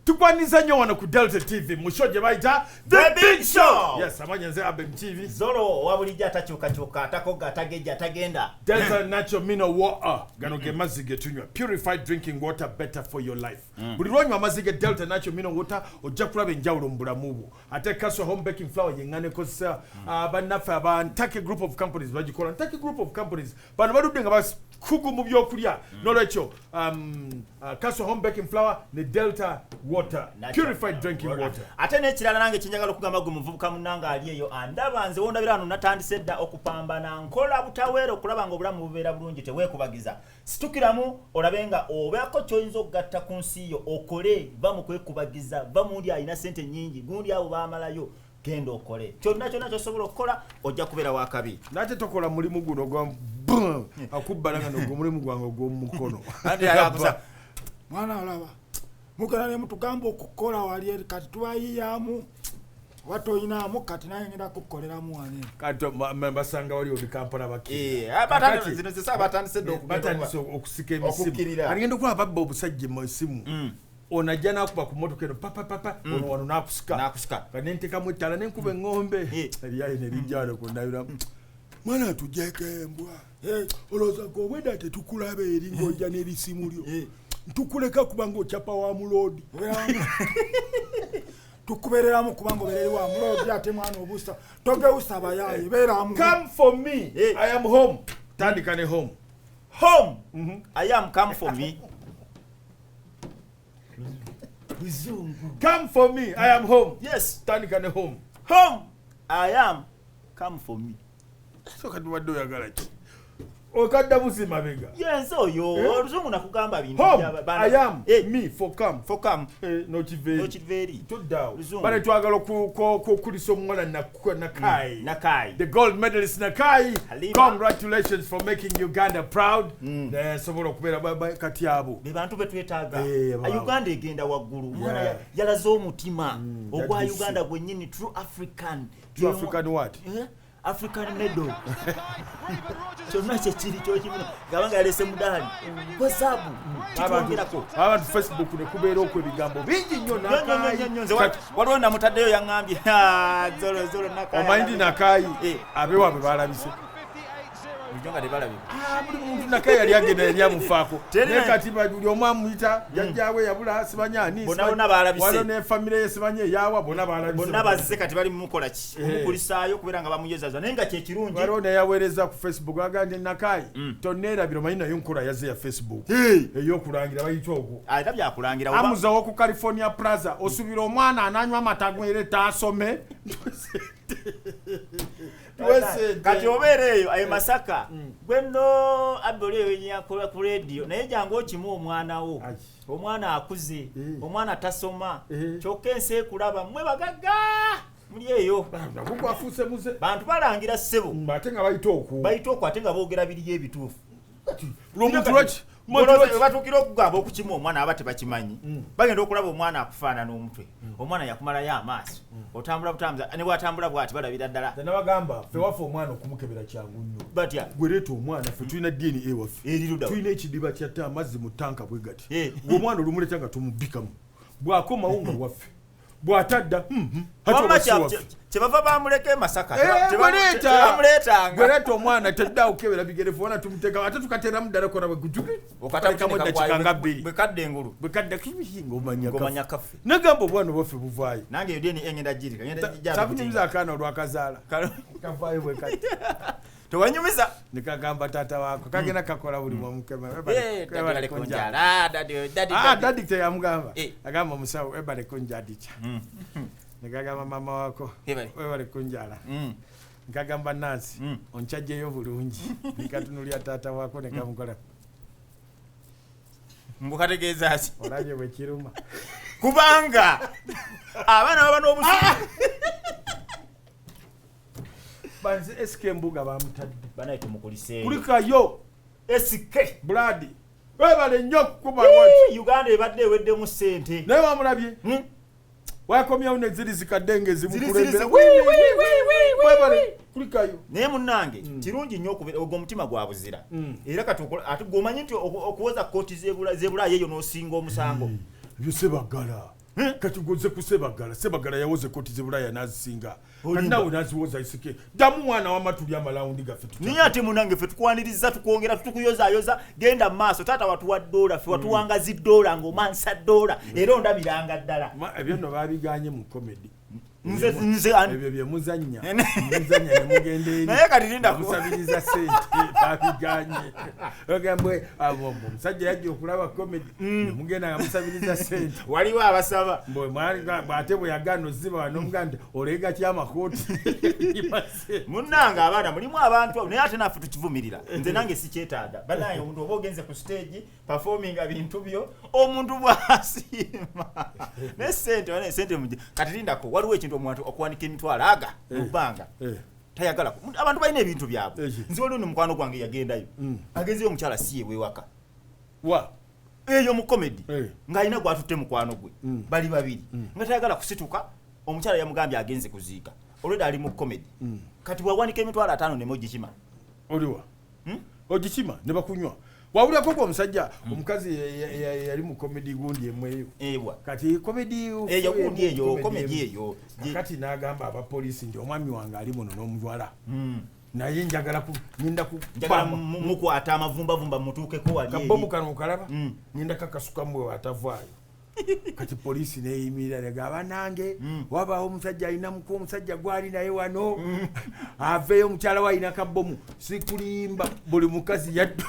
Tukwaniza nnyo wano ku Delta TV mu show gye bayita The Big Show. Yes, amanyanze Abem TV. Zoro wabulijja atakyukakyuka atakoga atagejja atagenda. Delta Natural Mineral Water. Gano ge mazzi ge tunywa. Purified drinking water better for your life. Buli lwonywa amazzi ge Delta Natural Mineral Water ojja kulaba enjawulo mu bulamu bwo. Ate Castle Home Baking Flour yengane kozesa bannaffe Ntake Group of Companies bagikola. Ntake Group of Companies bano baludde nga kugu mu byokulya. Nolwekyo Castle Home Baking Flour ne Delta Water. Purified drinking water. Ate n'ekirala nange kinjagala okugamba gwe muvubuka munnanga ali eyo andaba nze wondabira wano natandise dda okupambana nkola butaweera okulaba nga obulamu bubeera bulungi teweekubagiza. Situkiramu olabe nga obeako ky'oyinza okugatta ku nsi yo okole va mu kwekubagiza va mundi alina ssente nnyingi gundi abo baamalayo genda okole kyonna ky'osobola okukola ojja kubeera wakabi. Nate tokola mulimu guno gwa akubbalanga n'ogwo mulimu gwange ogw'omukono. Mwana alaba mugana ne mutugamba okukola wali kati tubayiyamu watoyinamu kati naye ngenda kukoleramu wane kati basanga wali obi Kampala bakiri zino zisa batandise okusika emisimu agenda okuba babba obusajja mu isimu onajja nakuba ku motoka eno papa ono wano nakusika kanentekamu ettala nenkuba eŋŋombe eriyayo nerijjano kundabira mwana tujjeko embwa olowooza gobweda tetukulaba eri ng'ojja n'ebisimu lyo tukuleka kubanga ochapa wa mulodi tukubereramu kubanga obereri wa mulodi ate mwana obusa togeusa abayaye beramu. Come for me, I am home. Tandika ne home. I am come for me. Come for me, I am home. Yes, tandika ne home. I am come for me. So kati wadde oyagala ki okadda buzima bega yes oyo oluzungu nakugamba bintu I am me for come no chiveri todawo bale twagala okulisa omwana Nakai the gold medalist Nakai. Congratulations for making Uganda proud. Sobola okubeera kati abo be bantu betwetaaga Uganda egenda waggulu mwana yalaze omutima ogwa Uganda gwennyini true African what African medal. Kyonna kyekiri kyokibuna gabanga yalese mudali WhatsApp kitwongerako abantu Facebook ne kubeera okwo ebigambo bingi nnyo Nakai waliwo namutaddeyo yaŋŋambye zolo Nakai omayindi Nakai abewa be balabise Mjonga de balabi. Buli muntu Nakai yali agenda yali amufaako ne kati buli omu amuyita jajjaawe yabula sibanyani bonna balabise waliwo ne family ye sibanye yawa bonna balabise bonna bazise kati bali mukola ki omukulisaayo kubeera nga bamuyezaza naye nga kyekirungi waliwo ne yaweereza ku Facebook agambye Nakai tonneerabira omanyi nayo nkola yazze ya Facebook ey'okulangira bayita ogwo ate byakulangira amuzawo ku California Plaza osubira omwana ananywa amata gwere taasome kati obeereeyo ayo Masaka gwenno aboliyo yenyakola ku radio naye jangu okimu omwana akuze omwana tasoma kyokka ensi ekulaba mmwe bagagga muli eyo afuuse muze bantu balangira ssebo ate nga bayita okwo ate nga boogera biri ebituufu batuukira okugamba okukimu omwana aba tebakimanyi bagenda okulaba omwana akufaanana omutwe omwana yakumalayo amaaso otambula butambuza ne bwatambula bw'ati balabira ddala nabagamba ffe waffe omwana okumukebera kyangu nnyo batya gwe leeta omwana ffe tulina DNA waffe tulina ekidiba kyatta amazzi mu ttanka bwe gati omwana olumuleeta nga tumubbikamu bw'akomawo nga waffe bw'atadda kyebava bamuleka Masaka tebamuleetanga gweleeta omwana teddawo kebera bigerefu wana tumuteeka ate tukateramu ddala kona bwekadde engulu bwekadde kibihinga omanya kaffe nagamba obwana bwaffe buvaayo nange eyo deni engenda jirika sakunyumiza akaana olwakazaala kavaayo bwekati tewanyumiza nikagamba taata waako kagenda kakola buli mwamukema dadi teyamugamba agamba omusawo ebale kunjadica nikagamba mama wako webale kunjala nikagamba Nansi onkyajjeyo bulungi nikatunulya taata waako nikamukola mbukategeeza ki olabye bwe kiruma kubanga abaana baba n'obusu banze SK Mbuga bamutadde banaye tumukuliseeyo kulikayo SK Blood webale nnyo kuba wati Uganda ebadde eweddemu ssente naye wamulabye wakomyawo ne ziri zikadde ng'ezimukulembera kulikayo naye munnange kirungi nnyo ogwo omutima gwa buzira era kati ate gwomanyi nti okuwoza kooti zebulayi eyo n'osinga omusango ebyo sebagala kati goze ku sebagala yawoze kooti zebulaya n'azisinga kati nawe n'aziwoza isike ddamu mwana w'amatuli amalawundi gaffe niye ate munnange ffe tukwaniriza tukwongera tukuyozayoza genda mu maaso taata watuwa ddoola ffe watuwangazi ddoola ng'omansa ddoola era ondabiranga ddala ebyo nno baabiganye mu komedi nze ebyo byemuzanya nemugenda eri naye kati linda musabiriza sente babiganye ogambwe omusajja yajja okulaba komedi nemugenda nga musabiriza sente waliwo abasaba ate bwe yagaana oziba nomuganda olega kyamakooti munnange abaana mulimu abantu naye ate naffe tukivumirira nze nange sikyetaaga banaye omuntu oba ogenze ku stage performinga bintu byo omuntu bwasiima naye sente kati lindako waliwo ekintu omuntu okuwanika emitwalo aga mu bbanga tayagala abantu balina ebintu byabwe nze waliwo mukwano gwange yagendayo agenzeyo omukyala si ewewaka eyo mu komedi ng'alina gwatutte mukwano gwe bali babiri nga tayagala kusituka omukyala yamugambye agenze kuziika olweda ali mu komedi kati bwawanika emitwalo 5 nemo gikima oliwa ogikima ne bakunywa wawulirako gwe omusajja omukazi yali mu komedi gundi emweyo kati komedi gundi eyo komedi eyo kati n'agamba abapoliisi nti omwami wange ali muno n'omujwala naye njagala mukwata amavumbavumba mutuukeko wali kabomu kano okalaba nyenda kakasukamu we atavaayo kati poliisi neyimirira negamba nange wabaawo omusajja alina muku omusajja gwali naye wano aveeyo omukyala we alina kabomu sikulimba buli mukazi yaddu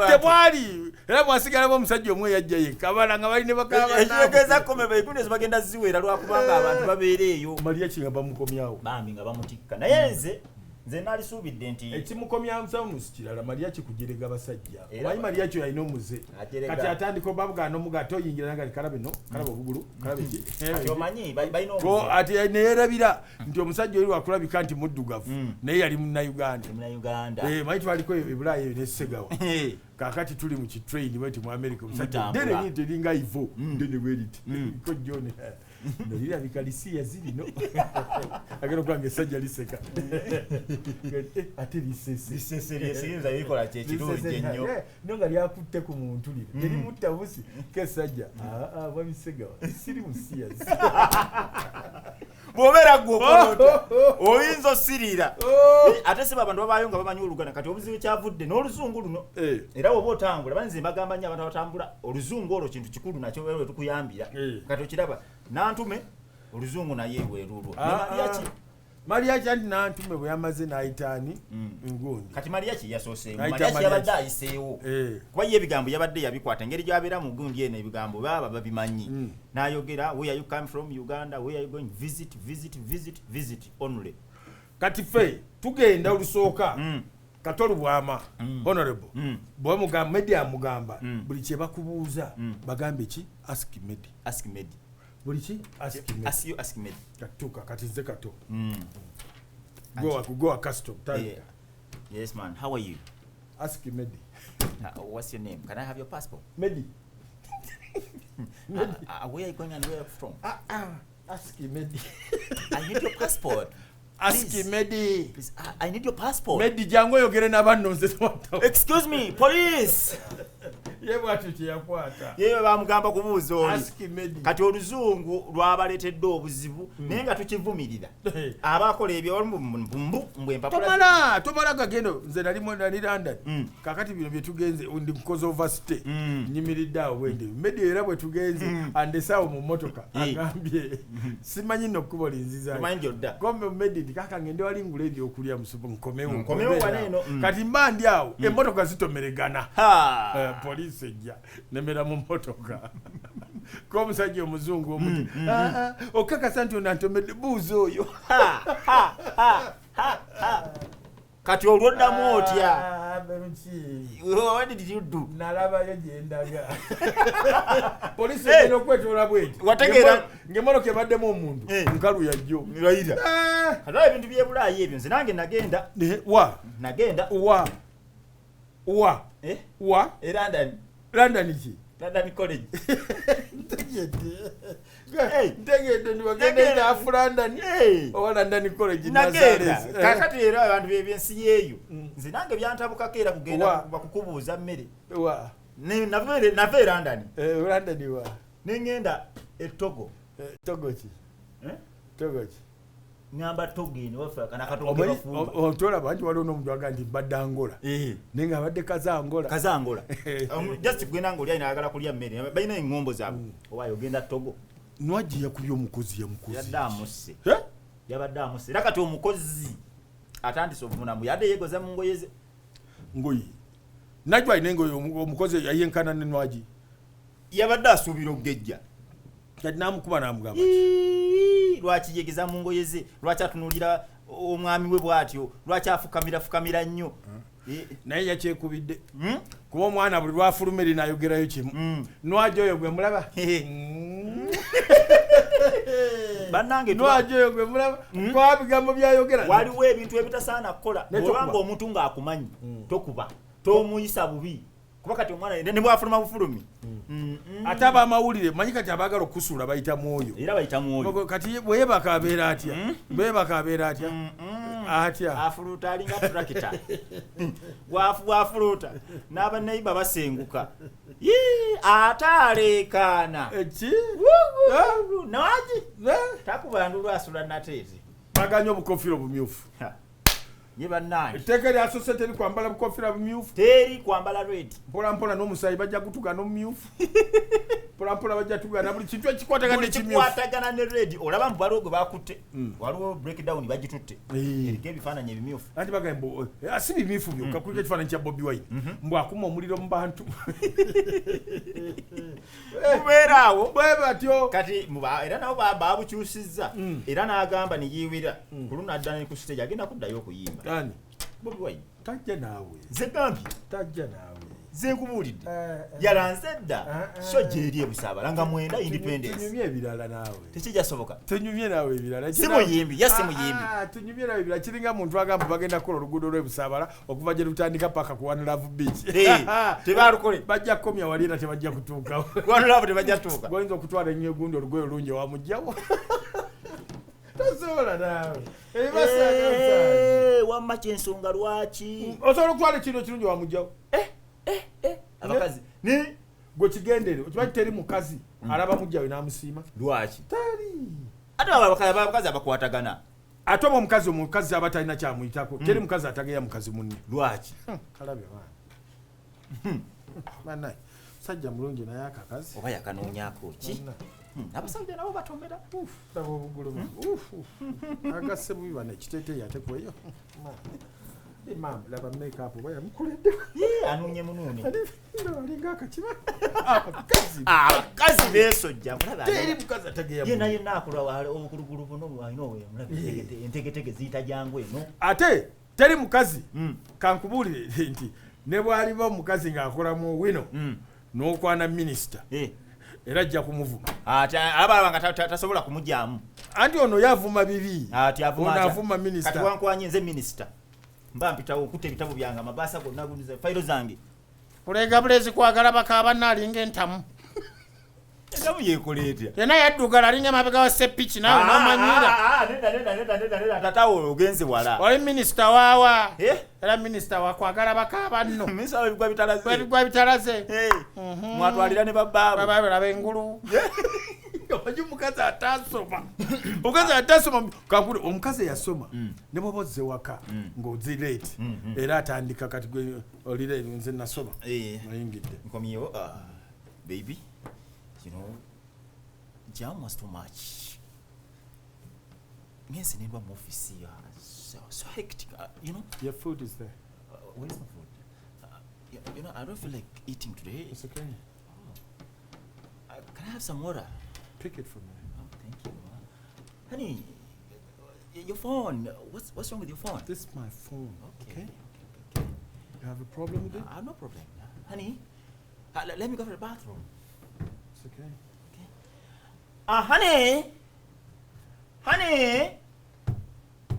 tebwali era mwasigalamu omusajja omwe yajja yekka abaana nga bali ne bakabageza kome baikundi zibagenda ziwera lwakubanga abantu babeera eyo Maria kinga bamukomyawo bambi nga bamutikka naye nze nalisuubidde nti ekimukomyamu kirala Maria kikujerega basajja omanyi Maria kyo yalina omuze kati atandika obabuga n'omuga toyingira nanga kalabe no kalaba obugulu kalabe ki kati omanyi balina omuze ati neerabira nti omusajja oli wakulabika nti muddugavu naye yali munnauganda manyi twaliko ebulaayo nesegawa kakati tuli mu kitrain bweti mu America omusajja dene ni teringa ivo dene bweriti ko John nalira bikalisiya zirino agero kwange sajja liseka ate lisese lyesirinza yikola kyekirungi ennyo nonga lyakutte ku muntu lire eri mutabusi kesajja wabisegawa siri musiya bw'obeera gw'okolota oyinza osirira ate si abantu babaayo nga bamanyi oluganda kati obuzibu kyavudde n'oluzungu luno era bw'oba otambula banze bagamba nnyo abantu abatambula oluzungu olwo kintu kikulu nakyo wewe tukuyambira kati okiraba nantume oluzungu naye bwerulwo Mariaki anti nantume bwe yamaze n'ayitaani ngundi kati Mariaki yasoseemu Mariaki yabadde ayiseewo kuba ye ebigambo yabadde yabikwata engeri gy'abeera mu gundi eno ebigambo baba babimanyi n'ayogera where are you come from Uganda where are you going visit only kati ffe tugenda olusooka katolu bwama honorable bwe mugamba media mugamba buli kye bakubuuza bagambe ki ask Medi buli ki ask Medi katuka kati nze kato go a custom yes man how are you ask Medi what's your name can I have your passport Medi where are you going and where are you from ask Medi I need your passport ask Medi please, I need your passport Medi jango yogere n'abanno nze excuse me police yebo atuti yakwata yewe bamugamba kubuuza oli ask Medi kati oluzungu lwabaletedde obuzibu naye nga tukivumirira abakola ebyo mbwe mpapula tomala kagendo nze nali London kakati bino bye tugenze ndi because of stay nyimiridde awo bwende Medi era bwe tugenze andesawo mu motoka agambye simanyi no kubo linziza kombe Medi kaka ngende wali ngule ebyokulya musupu nkomewo waneno kati mbandi awo emotoka zitomeregana police ejja nemera mu motoka ko omusajja omuzungu omuti okakasa nti onantomedde buuzo oyo kati olwoddamu otya what did you do nalabayo gyendaga police ejja okwetoola bweti wategeera ng'emmotoka ebaddemu omuntu nkalu yajjo mirayira kati ebintu by'ebulaayi ebyo nze nange nagenda wa London London ki London college Ndegede ndiwagende na London. Owa London College Nazareth. Kakati era abantu b'ebyensi yeyo. Nze nange byantabuka kera kugenda bakukubuuza mmere. Wa. Nave London. London wa. Nengenda Togo. Togo ki? Togo ki? Ngamba Togo ni wafa kana Katongo bafumba. Otola bantu wali ono mudwaga ndi badde Angola. Nenga abadde kaza Angola. Just kugenda Angola ina agala kulya mmere. Bayina engombo zaabwe. Owayo genda Togo. Nwaji yakubye omukozi. Yadamuse. Yabadamuse. Rakati omukozi atandise obuvuna mu yade yegoza mu ngoyeze. Ngoyi. Najwa inengo omukozi yayenkana ne Nwaji. Yabadde asubira ogejja. Kati namukuba namugamba. Lwaki yegeza mu ngoyeze. Lwaki atunulira omwami we bwatyo. Lwaki afukamira nnyo. Naye yakyekubidde. Kuba omwana buli lwafulumeri nayogerayo kimu. Nwaji oyo gwe mulaba. Bannange Nwaji gwe mulaba. Kwa bigambo byayogera. Waliwo ebintu ebitasaana kukola. Olwanga omuntu ng'akumanyi. Tokuba. Tomuyisa bubi. Kuba kati omwana ne bwafuluma bufulumi. Ataba amawulire manyi kati abagala okusuula bayita mwoyo. Era bayita mwoyo. Kati bweba kabeera atya. Bweba kabeera atya. Atya. Afuluta alinga trakita. Wafuluta. N'aba neiba basenguka. Atalekana. Eki? Nwaji? Takubandulu asula nateezi. Baganya obukofira obumyufu. Ye bannange. Etteka lya society eri kwambala bukofira bumyufu. Teri kwambala red. Mpola n'omusayi bajja kutuga n'omumyufu. Mpola bajja tugana buli kintu ekikwatagana n'ekimyufu. Kikwatagana ne red. Olaba mu balogo bakutte. Waliwo breakdown bagitutte. Erige ebifaananyi ebimyufu. Anti bagamba asi bimyufu byokka kuliko ekifaananyi kya Bobi Wine. Mbw akuma omuliro mu bantu. Kubeeraawo. Bwe batyo. Kati era nabo baabukyusizza. Era n'agamba ne yiiwira. Ku luno adda ne ku stage agenda kuddayo okuyimba. Ani? Bobi Wine. Tajja naawe. Ze gambye. Tajja naawe. Ze nkubuulidde. Yalanze dda. So gyeri ebusaabala nga mwenda independence. Tunyumye ebirala naawe. Tekijjasoboka. Tunyumye naawe ebirala. Si muyimbi, yasi muyimbi. Tunyumye naawe ebirala. Kiringa muntu agamba bagenda kukola oluguudo lw'ebusaabala okuva gye lutandika paka ku One Love Beach. Tebalukole. Bajja kukomya wali era tebajja kutuukawo. One Love tebajja tuuka. Goyinza okutwala ennyo egundi olugoye olungi wamugjawo. Tosobola naawe. Wamma kyensonga lwaki? Osobola okutwala ekintu ekirungi wamugjawo. Abakazi. Gwe kigendere. Okimanyi teri mukazi alaba mugjawe n'amusiima. Lwaki? Teri. Ate abakazi abakwatagana. Ate omukazi aba talina kyamuyitako. Teri mukazi atageya mukazi munne. Lwaki? Kalabye baana. Banaye. Sajja mulungi naye akakazi. Oba yakanoonyako ki? Abasajja nabo batomera. Nabo obugulu. Agase bubi bana ekiteeteeyi ate kweyo. Imam laba makeup baya mukuledde. Anunye munuune. Alinga akakima. Abakazi beesojja mulaba. Teri mukazi atageya. Ye naye nakulwa okulugulu buno lwalino we mulaba entegetege ziyita jangu eno. Ate teri mukazi. Kankubuulire nti ne bwaliba omukazi ng'akolamu wino. N'okwana minisita. Era ajja kumuvuma. Ate abalaba nga tasobola kumujjaamu. Anti ono yavuma bibi. Ati avuma. Ono avuma minisita. Kati wankwanye nze minisita. Mba mpitawo okutte ebitabo byange amabaasa gonna gundize fayiro zange. Kulega bulezi kwagala bakaaba nalinga entamu. Entamu yeekoleetya. Yena yaddugala alinga mabega wa seppichi nawe n'omanyira. Neda tatawo ogenze wala. Oli minisita waawa. Era minisita wakwagala bakaaba nno. Minisita w'ebigwa bitalaze. W'ebigwa bitalaze. Mwatwalira ne babbaabo. Babaabe laba engulu. Omanyi omukazi atasoma. Omukazi atasoma. Kankule omukazi yasoma. Ne bw'oba ozze waka ng'ozi late. Era atandika kati gwe olire nze nasoma. Mayingidde. Nkomyewo. Baby, you know, jam was too much. Ngenze nendwa mu office ya. So hectic, you know. Your food is there. Where's my food? You know, I don't feel like eating today. It's okay. Can I have some water? Pick it for me. Oh, thank you. Honey, your phone. What's wrong with your phone? This is my phone. Okay. You have a problem with it? No problem. Honey, let me go to the bathroom. It's okay. Honey. Honey.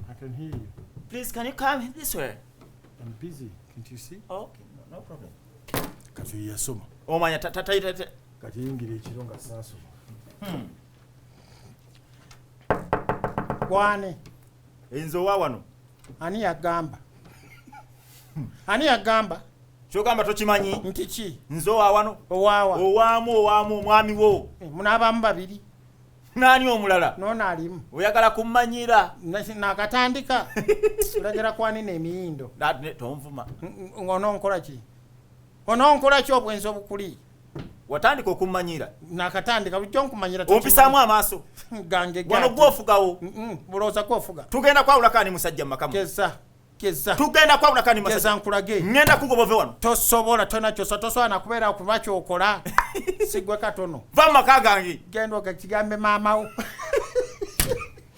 I can hear you. Please, can you come this way? I'm busy. Can't you see? Okay, no problem. Kati yasoma. Oh my, Kati yingira ekiro nga saasoma. Gwane. Enzo wa wano. Ani yagamba. Ani yagamba. Kyogamba tokimanyi. Nti ki? Nzo wa wano. Owaamu mwami wo. Munabamu babiri. Nani omulala? Nona alimu. Oyagala kummanyira. Nakatandika. Olagera kwani n'emiyindo. Tonvuma. Ononkola ki? Ononkola ki obwenzi obukuli? Watandika okummanyira. Nakatandika bijjo nkumanyira. Ompisaamu amaaso. Gange wano gwofugawo. Bulooza gwofuga. Tugenda kwawula kani musajja makamu. Keza. Tugenda kwawula kani musajja. Keza nkulage. Ngenda kugobove wano. Tosobola tonakyosa tosobola nakubeera kuba kyokola. Sigwe katono. Va maka gange. Genda okakigambe maama wo.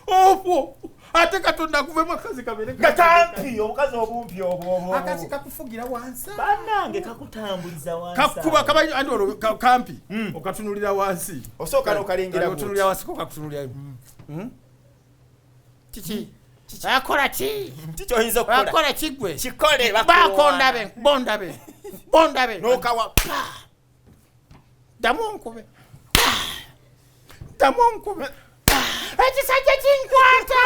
Ofwo. Ate katonda kuvema akazi kabere. Gatampi obukazi obumpi obwo. Akazi kakufugira wansi. Banange kakutambuliza wansi. Kakuba kabayi andolo kampi. Okatunulira wansi. Osoka nokalengera. Okatunulira wansi ko kakutunulira. Chichi. Akola chi? Chicho hinzo kola. Akola chigwe. Chikole bakondabe, bondabe. Nokawa. Damonkube. Ekisajja kinkwata.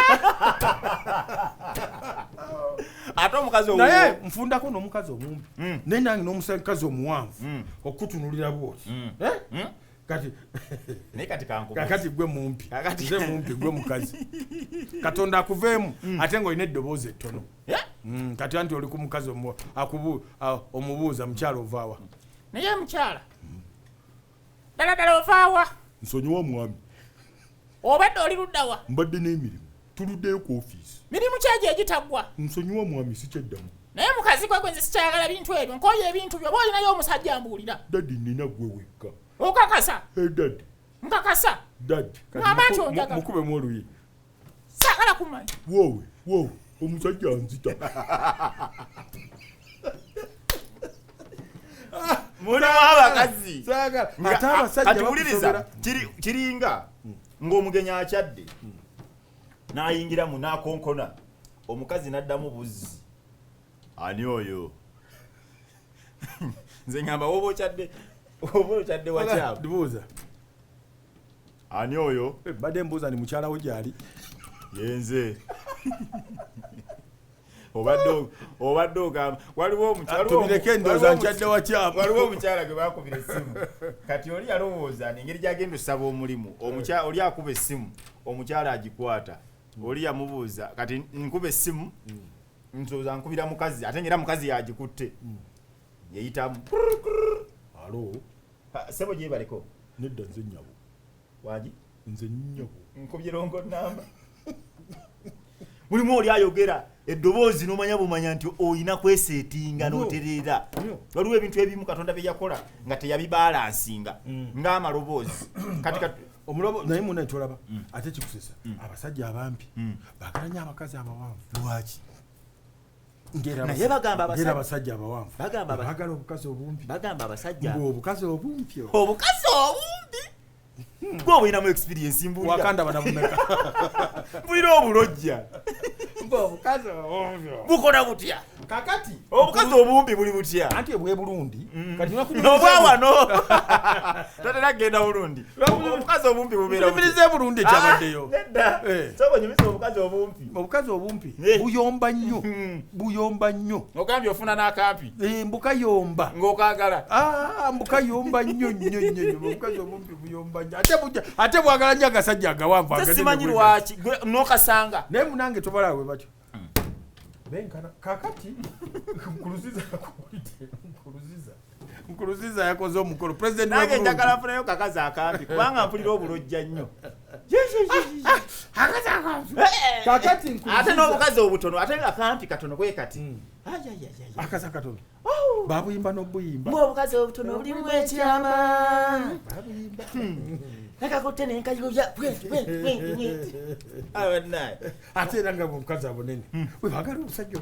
Ate omukazi owo. Naye nfundako n'omukazi omumpi. Nenange n'omusajja omuwanvu. Okutunulira bwoti. Kati ne kati kankuba. Kati gwe mumpi. Nze mumpi gwe mukazi. Katonda akuveemu ate ng'olina eddoboozi ettono. Kati anti oli ku mukazi omubuuza mukyala ovaawa. Naye mukyala. Ddala ovaawa. Nsonyiwa mwami. Obadde oli luddawa? Mbadde n'emirimu. Tuluddeyo ku ofiisi. Mirimu kyagi egitaggwa? Nsonyiwa mwami sikyaddamu. Naye mukazi gwe nze sikyayagala bintu ebyo. Nkoye ebintu byo. Boolinayo omusajja mbuulira. Dadi nina gwe wekka. Okakasa? Dadi. Nkakasa? Dadi. Amaato onjaga. Mukube mu oluyi. Saagala kumanya. Wowe. Omusajja nzita. Muna abakazi. Saagala. Ate abasajja bakusobera. Kiringa ng'omugenyi akyadde. N'ayingira mu n'akonkona. Omukazi n'addamu buzzi. Ani oyo? Nze ngamba woba okyadde wakyabo. Dibuuza. Ani oyo? Badde mbuuza ni mukyala wo gyali. Yenze. Obadde ogamba waliwo omukyala tubireke ndowooza nkyadde wakyabo. Waliwo omukyala gwe baakubira essimu. Kati oli yalowooza engeri gy'agenda osaba omulimu. Oli akuba essimu omukyala agikwata. Oli yamubuuza kati nkuba essimu nsoza nkubira mukazi ate ngera mukazi yagikutte. Yeyitamu. Alo. Sebo gye baliko. Nedda nze nnyabo. Waji? Nze nnyabo. Nkubye rongo namba. Mulimu oli ayogera eddoboozi n'omanya bumanya nti oyina kweseetinga n'otereera. Waliwo ebintu ebimu Katonda bye yakola nga teyabibalansinga ng'amaloboozi. Kati omulobo naye muna ntolaba ate kikusesa abasajja abampi baagala nnyo abakazi abawanvu. Lwaki? Naye bagamba abasajja abawanvu baagala obukazi obumpi. Bagamba abasajja obukazi obumpi. Obukazi obumpi? Gwe obulinamu experience mbulira. Wakanda banabumeka. Mbulira obulojja. Obukazi obumpi. Bukola butya? Kakati obukazi obumpi buli butya? Anti ebwe Burundi. Kati nobwawa no. Tatera genda Burundi. Obukazi obumpi bubeera butya? Mbirize Burundi kyabaddeyo. Nedda. Sabo nyumisa obukazi obumpi. Obukazi obumpi buyomba nnyo. Ogambye ofuna n'akampi. Mbuka yomba. Ng'okaagala. Mbuka yomba nnyo. Obukazi obumpi buyomba nnyo. Ate bwagala nnyo agasajja agawanvu agatini. Simanyi lwaki n'okasanga. Naye munange tobala we batyo. Benkana kakati Nkuluziza yakoze omukolo president nange njagala funayo kakazi akampi kubanga mpulira obulojja nnyo. Kakati Nkuluziza ate n'obukazi obutono ate akampi katono kwe kati. Akazi akatono babuyimba n'obuyimba. Obukazi obutono bulimu ekyama. Babuyimba. Nakakutte nenkayuya. Ate era nga omukazi abonene we baagala omusajja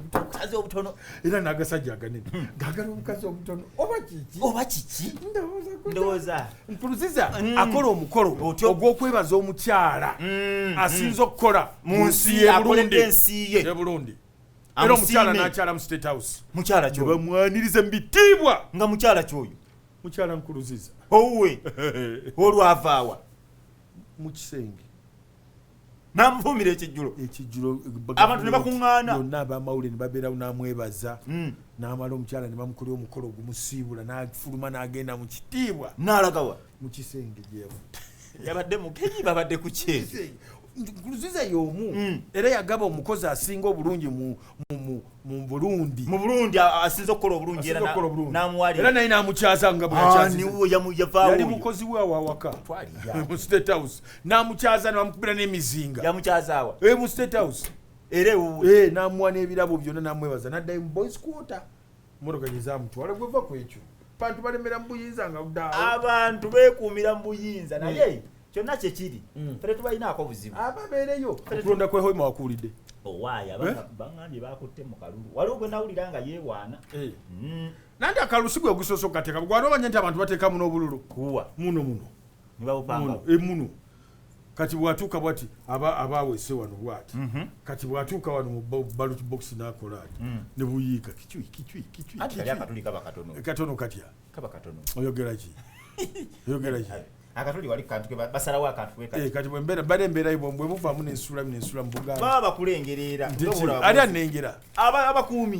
obutono era n'agasajja aganene gaagala omukazi obutono oba kiki ndowooza Nkuluziza akola omukolo ogw'okwebaza omukyala asinza okukola mu nsi y'e Burundi. Era omukyala n'akyala mu State House. Mukyala kyo bamwaniriza mu bitiibwa nga mukyala kyoyo mukyala Nkuluziza owe olwavaawa mu kisenge namvumira ekijjulo abantu ne bakuŋŋaana yonna abamawulire ne babeerawo n'amwebaza n'amala omukyala ne bamukolera omukolo ogumusiibula n'afuluma n'agenda mu kitiibwa n'alagawa mu kisenge gyevu yabadde mugenyi babadde ku kyezi nkuluziza y'omu era yagaba omukozi asinga obulungi mu Burundi asinze okukola obulungi era n'amuwalira era naye n'amukyaza nga yali mukozi we awawaka mu State House n'amukyaza ne bamukubira n'emizinga yamukyazaawa mu State House era n'amuwa n'ebirabo byonna n'amwebaza n'addayo mu boys quarter motoka gye zaamutwala gweva ku ekyo bantu balemera mu buyinza nga buddaawo abantu beekuumira mu buyinza naye kyonna kyekiri fere tubalinaako buzibu ababeereyo okulonda kwehoima wakuwulidde owaaya baŋŋambye bakutte mu kalulu waliwo gwe nawulira nga yeewaana nanti akalulu si gwe ogusoose okukateeka gwali obanye nti abantu bateekamu n'obululu kuwa muno muno kati bwatuuka bwati abaweese wano bwati kati bwatuuka wano mu ballot box n'akola ati ne buyiika kicwi katono katya oyogera ki akatuli wali kantu basalawo akantu kati bwe embeerayo bwe muvaamu n'ensula mu Buganda baba bakulengerera ali anengera abakuumi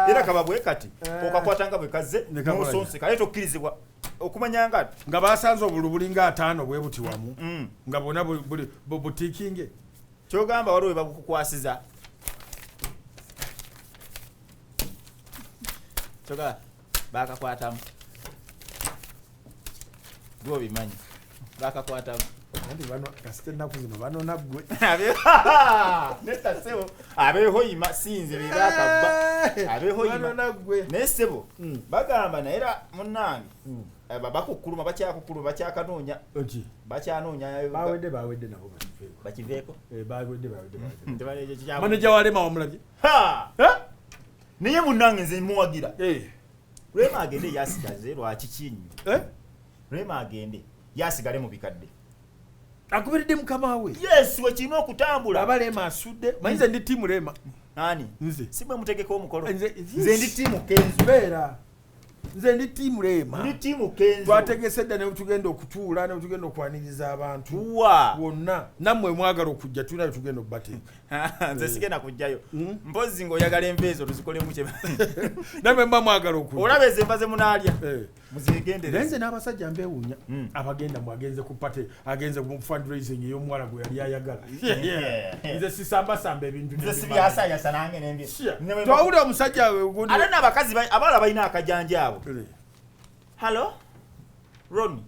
era kababwe kati okakwatanga bwe kaze n'osonse kale tokkirizibwa okumanya nga basanze obulu bulinga 5 bwe buti wamu nga bonna butiikinge kyogamba waliwo bakukwasiza kyoga bakakwatamu gwo bimanyi bakakwatamu andi bano kasite ennaku zino banona ggwe neta sebo abeehoyima sinze bebakabba banona ggwe naye sebo bagamba naye era munnange bakukuluma bakyakanoonya bawedde nabo bakiveeko maneja walema wamulabye naye munnange nze muwagira Rema agende yasigaze lwaki kinyi Rema agende yasigale mu bikadde akubiridde mukama we yes wekino okutambula abalema asudde manyize ndi timu Rema nani nze simwe mutegeka omukolo nze ndi timu Kenzo beera nze ndi timu Rema ndi timu Kenzo twategese dda ne tugenda okutuula ne tugenda okwaniriza abantu wonna nammwe mwagala okujja tulina tugenda okubateeka nze sigenda kujjayo mpozi ng'oyagala enveezo tuzikolemu kye nammwe mba mwagala okujja olaba ezo enva munaaliya muzegendereze naye nze n'abasajja mbeewuunya abagenda agenze ku pate agenze mu fundraising ey'omuwala gwe yali ayagala nze sisambasamba ebintu nze sibyasaayasa nange nembye twawulira omusajja gundi ate n'abakazi abawala balina akajanjaabo hello Ronnie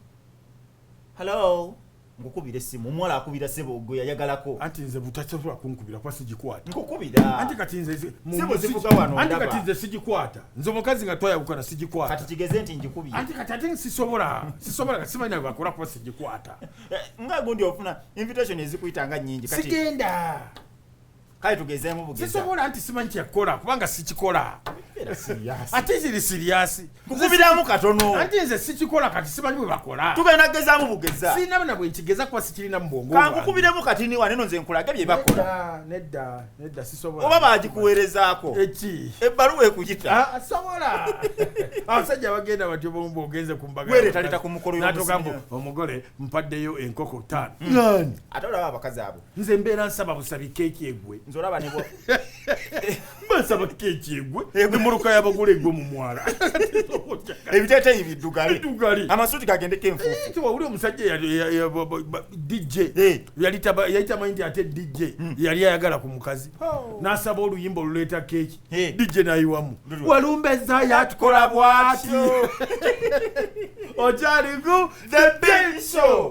hello ngukubira essimu omuwala akubira sebo gwe yayagalako anti nze butasobola kunkubira kwa sigikwata nkukubira anti kati nze sebo zivuga wano anti kati nze sigikwata nze omukazi nga twayawukana sigikwata kati kigeze nti njikubira anti kati ate sisobola kasimanya bakola kuba sigikwata nga gundi ofuna invitation ezikuyitanga nnyingi kati sigenda kale tugezeemu bugeza sisobola anti simanyi kyakola kubanga sikikola ate ziri siriyasi nkukubiramu katono anti nze sikikola kati simanyi bwe bakola tugenda kugezaamu bugeza sirina bana bwe nkigeza kuba sikirina mu bwongo kankukubiremu katini waneno nze nkulage bye bakola nedda sisobola oba bagikuweerezaako eki ebbaluwa ekuyita sobola abasajja bagenda batyo bomba ogenze ku mbaga weretaleta ku mukolo natugamba omugole mpaddeyo enkoko 5 ate olaba abakazi abo nze mbeera nsaba busabi keeki egwe nze olaba nebo mbasaba keeki egwe nemuluka yabagula egwe mu mwala ebiteeteeyi biddugali amasuuti gagendeko enfuufu wawuli omusajja DJ yali tamanyi nti ate DJ yali ayagala ku mukazi n'asaba oluyimba oluleeta keeki DJ nayiwamu walumbeza yatukola bw'ati okyaliku The Big Show.